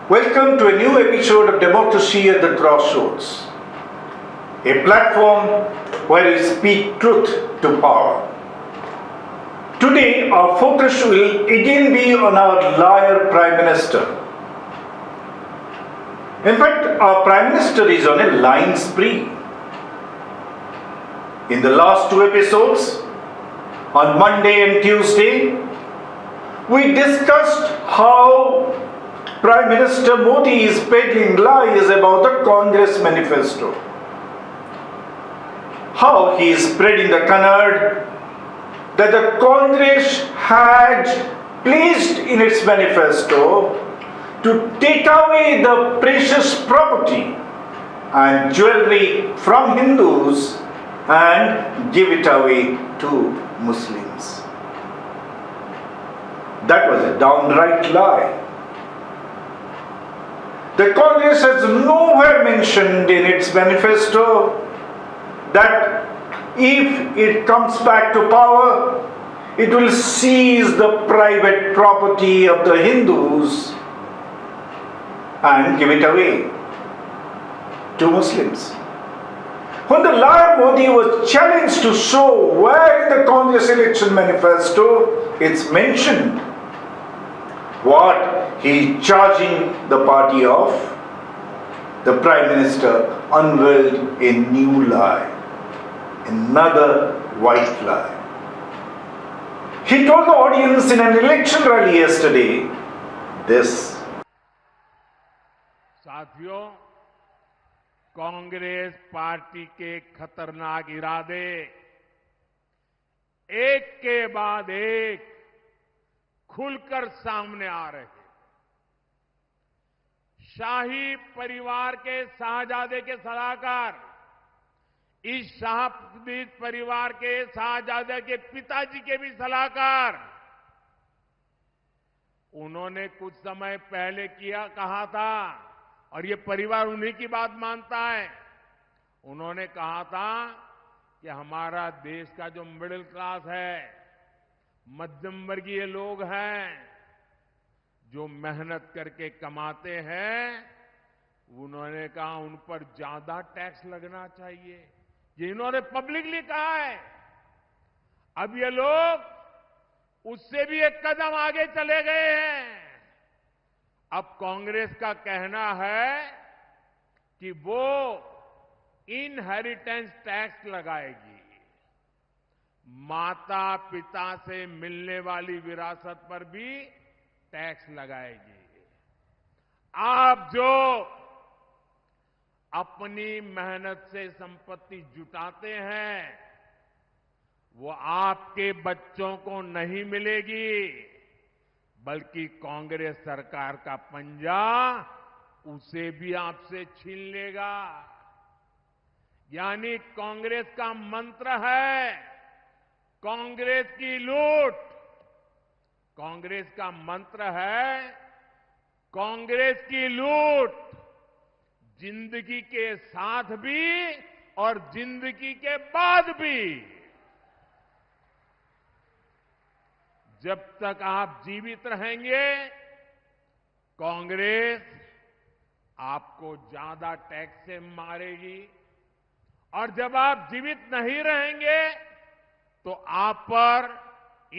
Welcome to a new episode of Democracy at the Crossroads, a platform where we speak truth to power. Today, our focus will again be on our liar Prime Minister. In fact, our Prime Minister is on a lying spree. In the last two episodes, on Monday and Tuesday, we discussed how Prime Minister Modi is peddling lies about the Congress manifesto. How he is spreading the canard that the Congress had placed in its manifesto to take away the precious property and jewelry from Hindus and give it away to Muslims. That was a downright lie. The Congress has nowhere mentioned in its manifesto that if it comes back to power, it will seize the private property of the Hindus and give it away to Muslims. When the liar Modi was challenged to show where in the Congress election manifesto it's mentioned what he is charging the party of, the Prime Minister unveiled a new lie, another white lie. He told the audience in an election rally yesterday this. साथियों, Congress party के खतरनाक इरादे एक के बाद एक खुलकर सामने आ रहे हैं। शाही परिवार के शाहजादे के सलाहकार, इस शाही परिवार के शाहजादे के पिताजी के भी सलाहकार, उन्होंने कुछ समय पहले कहा था, और ये परिवार उन्हीं की बात मानता है। उन्होंने कहा था कि हमारा देश का जो मिडिल क्लास है, मध्यम वर्गीय लोग हैं, जो मेहनत करके कमाते हैं, उन्होंने कहा उन पर ज्यादा टैक्स लगना चाहिए। ये इन्होंने पब्लिकली कहा है। अब ये लोग उससे भी एक कदम आगे चले गए हैं। अब कांग्रेस का कहना है कि वो इनहेरिटेंस टैक्स लगाएगी, माता पिता से मिलने वाली विरासत पर भी टैक्स लगाएगी। आप जो अपनी मेहनत से संपत्ति जुटाते हैं, वो आपके बच्चों को नहीं मिलेगी, बल्कि कांग्रेस सरकार का पंजा उसे भी आपसे छीन लेगा। यानी कांग्रेस का मंत्र है कांग्रेस की लूट। कांग्रेस का मंत्र है कांग्रेस की लूट, जिंदगी के साथ भी और जिंदगी के बाद भी। जब तक आप जीवित रहेंगे, कांग्रेस आपको ज्यादा टैक्स से मारेगी, और जब आप जीवित नहीं रहेंगे तो आप पर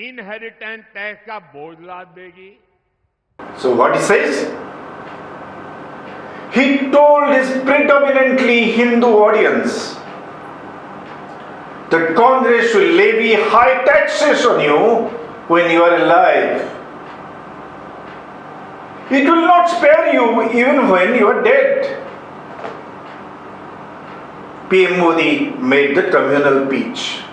इनहेरिटेंस टैक्स का बोझ लाद देगी। So what he says? He told his predominantly Hindu audience that Congress will levy high taxes on you when you are alive. It will not spare you even when you are dead. PM Modi made the communal speech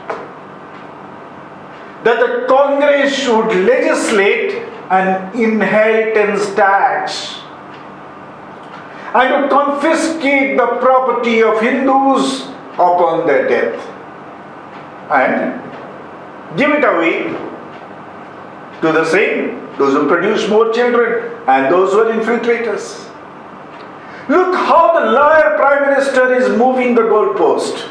that the Congress should legislate an inheritance tax and would confiscate the property of Hindus upon their death and give it away to the same, those who produce more children and those who are infiltrators. Look how the liar Prime Minister is moving endorsed.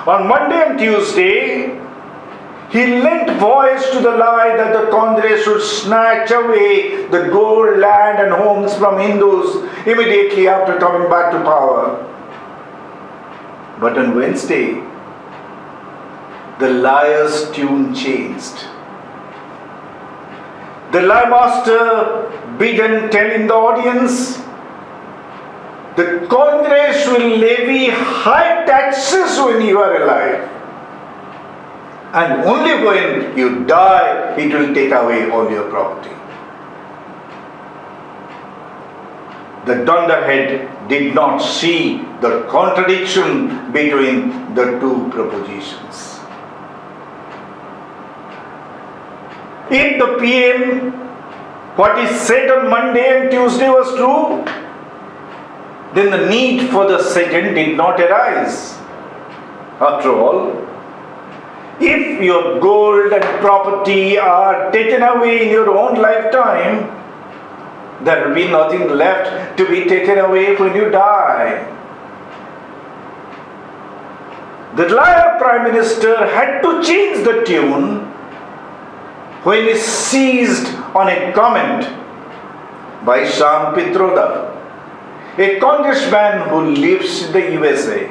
On Monday and Tuesday, he lent voice to the lie that the Congress should snatch away the gold, land and homes from Hindus immediately after coming back to power. But on Wednesday, the liar's tune changed. The lie master began telling the audience, the Congress will levy high taxes when you are alive. And only when you die, it will take away all your property. The dunderhead did not see the contradiction between the two propositions. If the PM, what he said on Monday and Tuesday was true, then the need for the second did not arise. After all, if your gold and property are taken away in your own lifetime, there will be nothing left to be taken away when you die. The liar Prime Minister had to change the tune when he seized on a comment by Pitroda, a congressman who lives in the USA.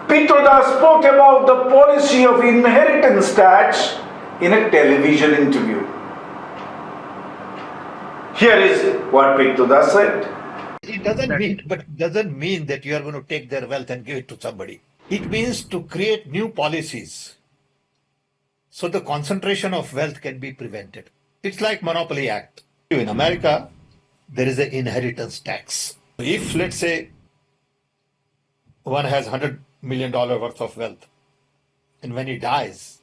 Pitroda spoke about the policy of inheritance tax in a television interview. Here is what Pitroda said. It doesn't mean that you are going to take their wealth and give it to somebody. It means to create new policies so the concentration of wealth can be prevented. It's like Monopoly Act. In America, there is an inheritance tax. If, let's say, one has $100 million worth of wealth, and when he dies,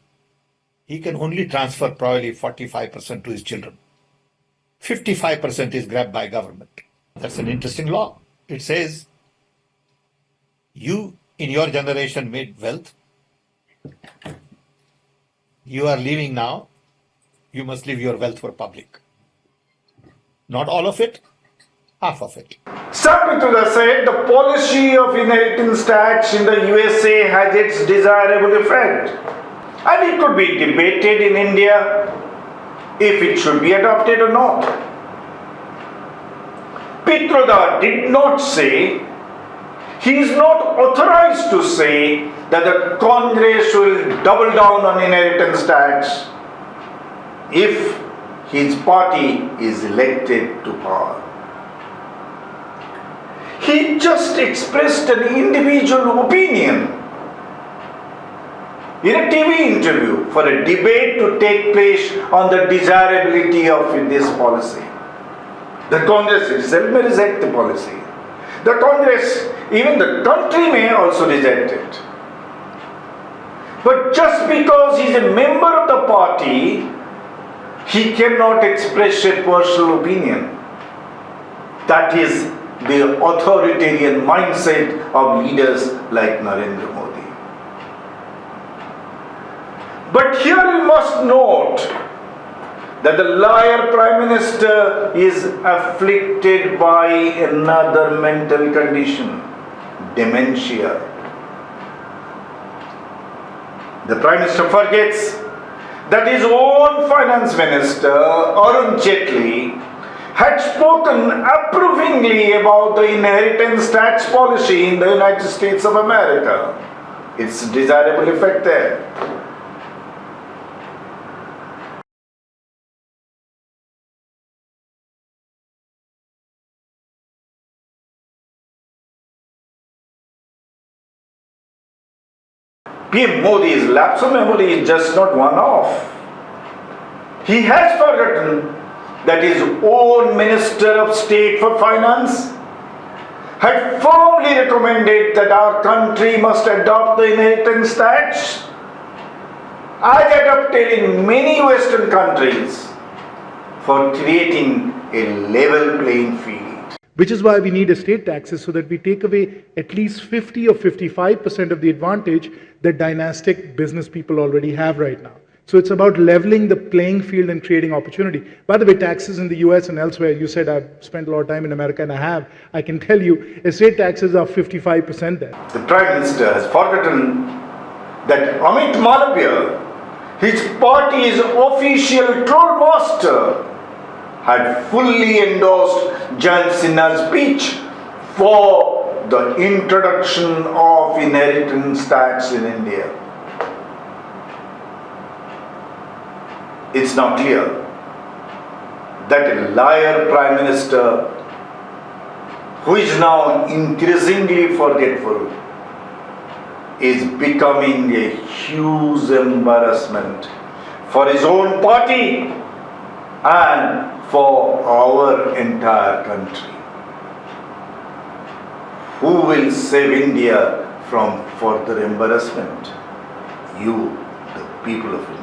he can only transfer probably 45% to his children. 55% is grabbed by government. That's an interesting law. It says, you in your generation made wealth. You are leaving now. You must leave your wealth for public. Not all of it, half of it. Pitroda said the policy of inheritance tax in the USA has its desirable effect, and it could be debated in India if it should be adopted or not. Pitroda did not say, he is not authorized to say that the Congress will double down on inheritance tax if his party is elected to power. He just expressed an individual opinion in a TV interview for a debate to take place on the desirability of this policy. The Congress itself may reject the policy. The Congress, even the country may also reject it. But just because he is a member of the party, he cannot express a personal opinion. That is the authoritarian mindset of leaders like Narendra Modi. But here we must note that the liar Prime Minister is afflicted by another mental condition, dementia. The Prime Minister forgets that his own Finance Minister, Arun Jaitley, had spoken approvingly about the inheritance tax policy in the United States of America. Its desirable effect there. PM Modi's lapse of memory is just not one-off. He has forgotten that his own Minister of State for Finance had firmly recommended that our country must adopt the inheritance tax as adopted in many Western countries for creating a level playing field. Which is why we need estate taxes, so that we take away at least 50 or 55% of the advantage that dynastic business people already have right now. So it's about leveling the playing field and creating opportunity. By the way, taxes in the US and elsewhere, you said I've spent a lot of time in America, and I have. I can tell you, estate taxes are 55% there. The Prime Minister has forgotten that Amit Malviya, his party's official troll master, had fully endorsed Jayant Sinha's speech for the introduction of inheritance tax in India. It's now clear that a liar Prime Minister, who is now increasingly forgetful, is becoming a huge embarrassment for his own party and for our entire country. Who will save India from further embarrassment? You, the people of India.